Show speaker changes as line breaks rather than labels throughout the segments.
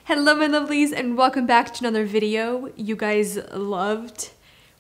Hello my lovelies and welcome back to another video. You guys loved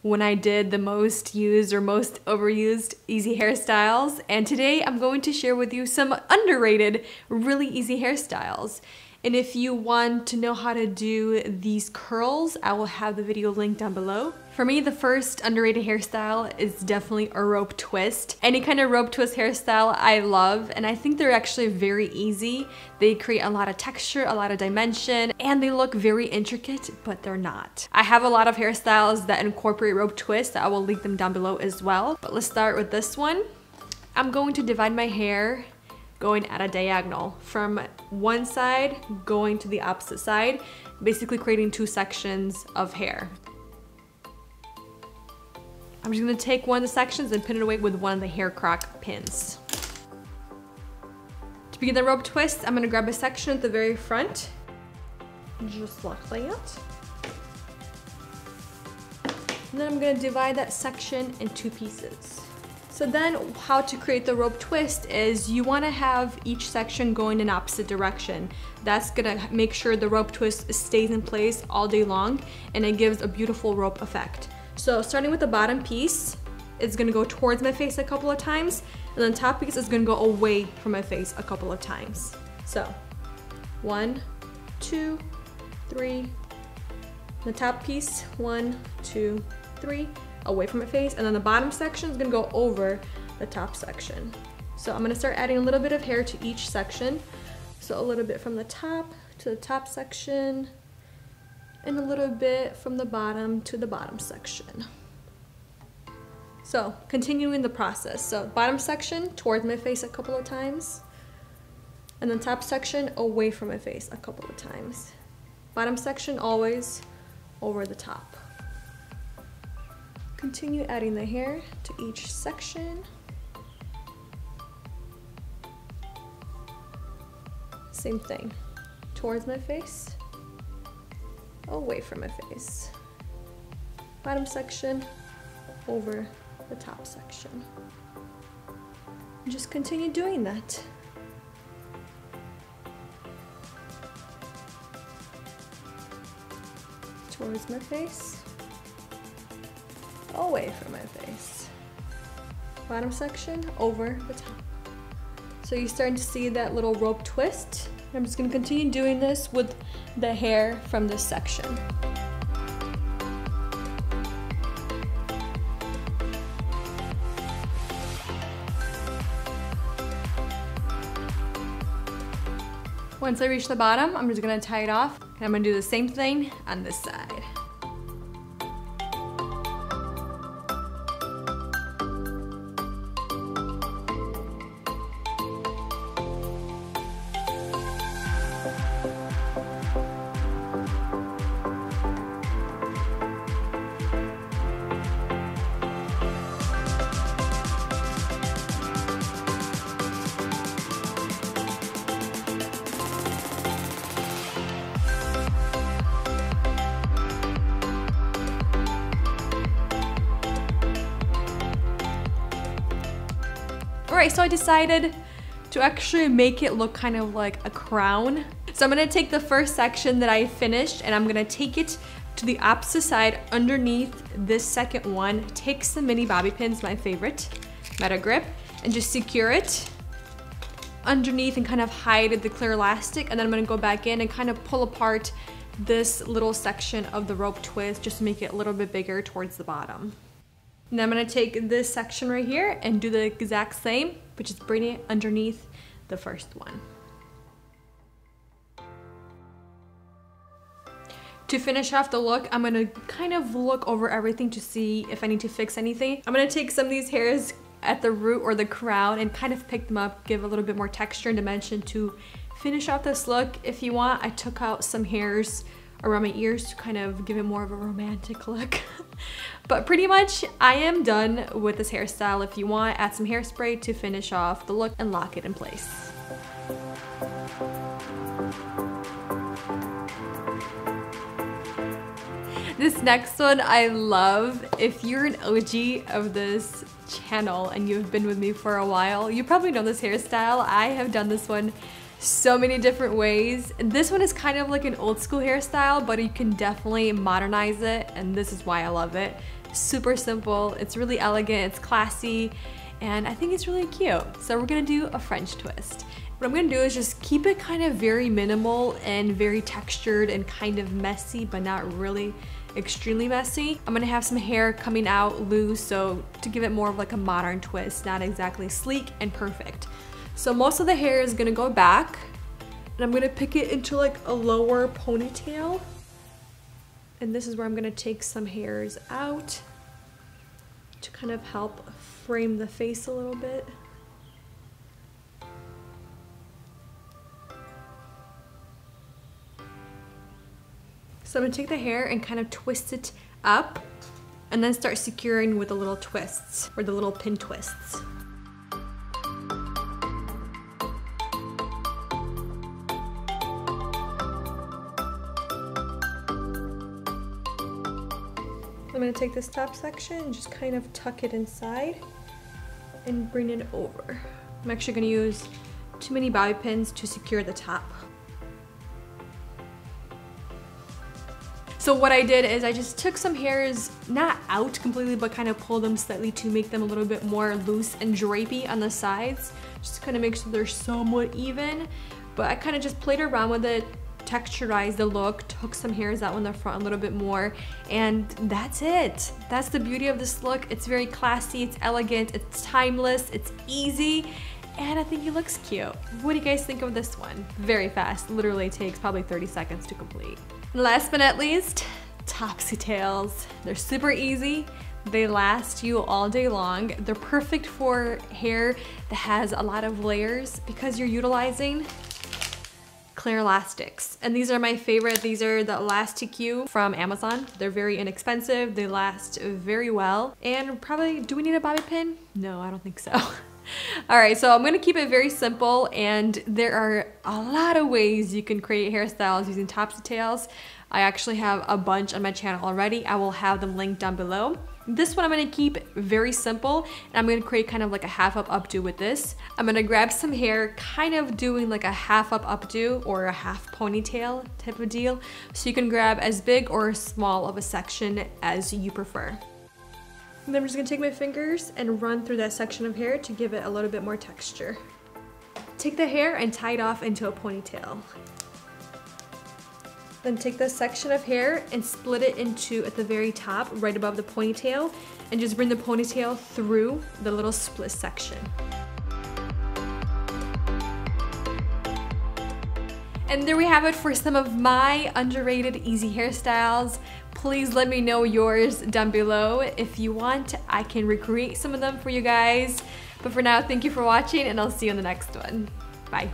when I did the most used or most overused easy hairstyles, and today I'm going to share with you some underrated, really easy hairstyles. And if you want to know how to do these curls, I will have the video linked down below. For me, the first underrated hairstyle is definitely a rope twist. Any kind of rope twist hairstyle I love, and I think they're actually very easy. They create a lot of texture, a lot of dimension, and they look very intricate, but they're not. I have a lot of hairstyles that incorporate rope twists. I will link them down below as well. But let's start with this one. I'm going to divide my hair going at a diagonal from one side going to the opposite side, basically creating two sections of hair. I'm just gonna take one of the sections and pin it away with one of the hair Croc pins. To begin the rope twist, I'm gonna grab a section at the very front, just like that. And then I'm gonna divide that section in two pieces. So then how to create the rope twist is you wanna have each section going in opposite direction. That's gonna make sure the rope twist stays in place all day long and it gives a beautiful rope effect. So starting with the bottom piece, it's gonna go towards my face a couple of times, and then the top piece is gonna go away from my face a couple of times. So 1, 2, 3, the top piece, 1, 2, 3, away from my face, and then the bottom section is gonna go over the top section. So I'm gonna start adding a little bit of hair to each section. So a little bit from the top to the top section, and a little bit from the bottom to the bottom section. So continuing the process. So bottom section towards my face a couple of times, and then top section away from my face a couple of times. Bottom section always over the top. Continue adding the hair to each section. Same thing, towards my face, away from my face. Bottom section, over the top section. And just continue doing that. Towards my face, away from my face. Bottom section, over the top. So you're starting to see that little rope twist. I'm just gonna continue doing this with the hair from this section. Once I reach the bottom, I'm just gonna tie it off, and I'm gonna do the same thing on this side. Alright, so I decided to actually make it look kind of like a crown. So I'm gonna take the first section that I finished and I'm gonna take it to the opposite side underneath this second one, take some mini bobby pins, my favorite, MetaGrip, and just secure it underneath and kind of hide the clear elastic, and then I'm gonna go back in and kind of pull apart this little section of the rope twist just to make it a little bit bigger towards the bottom. And I'm gonna take this section right here and do the exact same, but just bring it underneath the first one. To finish off the look, I'm gonna kind of look over everything to see if I need to fix anything. I'm gonna take some of these hairs at the root or the crown and kind of pick them up, give a little bit more texture and dimension to finish off this look. If you want, I took out some hairs around my ears to kind of give it more of a romantic look. But pretty much I am done with this hairstyle. If you want, add some hairspray to finish off the look and lock it in place. This next one I love. If you're an OG of this channel and you've been with me for a while, you probably know this hairstyle. I have done this one so many different ways. This one is kind of like an old school hairstyle, but you can definitely modernize it, and this is why I love it. Super simple, it's really elegant, it's classy, and I think it's really cute. So we're gonna do a French twist. What I'm gonna do is just keep it kind of very minimal and very textured and kind of messy, but not really extremely messy. I'm gonna have some hair coming out loose, so to give it more of like a modern twist, not exactly sleek and perfect. So most of the hair is gonna go back, and I'm gonna pick it into like a lower ponytail. And this is where I'm gonna take some hairs out to kind of help frame the face a little bit. So I'm gonna take the hair and kind of twist it up and then start securing with the little twists, or the little pin twists. I'm gonna take this top section and just kind of tuck it inside and bring it over. I'm actually gonna use too many bobby pins to secure the top. So what I did is I just took some hairs, not out completely, but kind of pulled them slightly to make them a little bit more loose and drapey on the sides, just to kind of make sure they're somewhat even. But I kind of just played around with it, texturized the look, took some hairs out in the front a little bit more, and that's it. That's the beauty of this look. It's very classy, it's elegant, it's timeless, it's easy, and I think it looks cute. What do you guys think of this one? Very fast, literally takes probably 30 seconds to complete. And last but not least, topsy tails. They're super easy. They last you all day long. They're perfect for hair that has a lot of layers because you're utilizing clear elastics. And these are my favorite. These are the Elastic from Amazon. They're very inexpensive. They last very well. And probably, do we need a bobby pin? No, I don't think so. All right, so I'm gonna keep it very simple, and there are a lot of ways you can create hairstyles using topsy tails. I actually have a bunch on my channel already. I will have them linked down below. This one I'm gonna keep very simple, and I'm gonna create kind of like a half up updo with this. I'm gonna grab some hair, kind of doing like a half up updo or a half ponytail type of deal. So you can grab as big or as small of a section as you prefer. And then I'm just gonna take my fingers and run through that section of hair to give it a little bit more texture. Take the hair and tie it off into a ponytail. Then take this section of hair and split it into, at the very top, right above the ponytail, and just bring the ponytail through the little split section. And there we have it for some of my underrated easy hairstyles. Please let me know yours down below. If you want, I can recreate some of them for you guys. But for now, thank you for watching, and I'll see you in the next one. Bye.